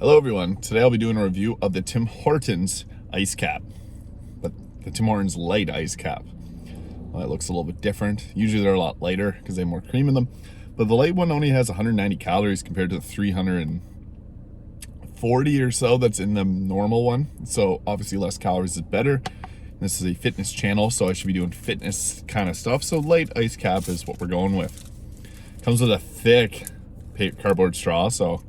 Hello everyone, today I'll be doing a review of the Tim Hortons Ice Cap, but the Tim Hortons Light Ice Cap. Well, it looks a little bit different. Usually they're a lot lighter because they have more cream in them, but the light one only has 190 calories compared to the 340 or so that's in the normal one. So obviously less calories is better. This is a fitness channel, so I should be doing fitness kind of stuff. So light ice cap is what we're going with. Comes with a thick cardboard straw, so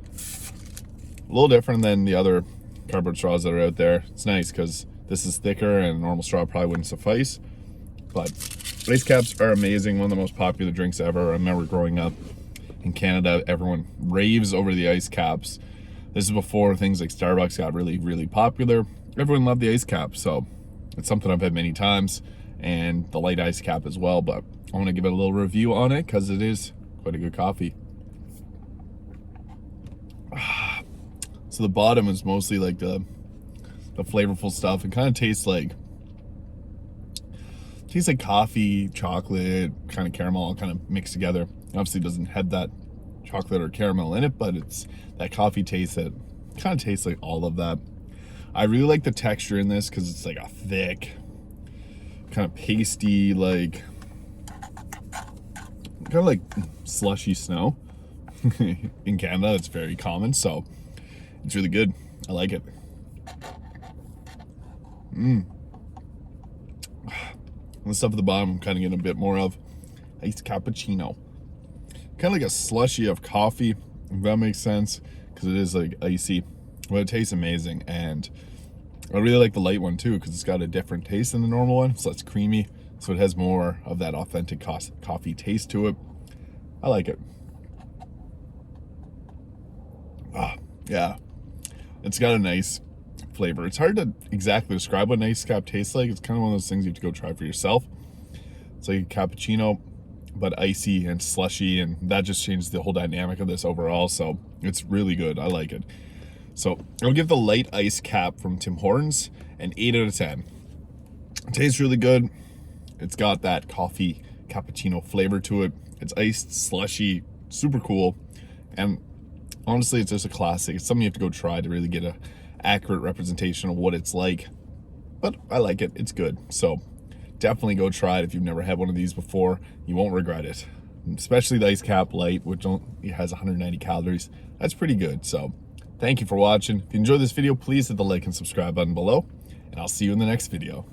a little different than the other cardboard straws that are out there. It's nice because this is thicker and a normal straw probably wouldn't suffice. But ice caps are amazing, one of the most popular drinks ever. I remember growing up in Canada, everyone raves over the ice caps. This is before things like Starbucks got really popular. Everyone loved the ice cap, so it's something I've had many times, and the light ice cap as well, but I want to give it a little review on it because it is quite a good coffee. So the bottom is mostly like the flavorful stuff. It kind of tastes like coffee, chocolate, kind of caramel, all kind of mixed together. Obviously it doesn't have that chocolate or caramel in it, but it's that coffee taste that kind of tastes like all of that. I really like the texture in this because it's like a thick, kind of pasty, like kind of like slushy snow. In Canada, it's very common, so it's really good. I like it. The stuff at the bottom, I'm kind of getting a bit more of iced cappuccino. Kind of like a slushy of coffee, if that makes sense, because it is like icy. But it tastes amazing, and I really like the light one too because it's got a different taste than the normal one. So it's creamy, so it has more of that authentic coffee taste to it. I like it. Yeah, it's got a nice flavor. It's hard to exactly describe what an ice cap tastes like. It's kind of one of those things you have to go try for yourself. It's like a cappuccino, but icy and slushy, and that just changes the whole dynamic of this overall. So it's really good. I like it. So I'll give the light ice cap from Tim Hortons an 8 out of 10. It tastes really good. It's got that coffee cappuccino flavor to it. It's iced, slushy, super cool, and honestly, it's just a classic. It's something you have to go try to really get a accurate representation of what it's like. But I like it. It's good. So definitely go try it if you've never had one of these before. You won't regret it. Especially the ice cap light, which it has 190 calories. That's pretty good. So thank you for watching. If you enjoyed this video, please hit the like and subscribe button below, and I'll see you in the next video.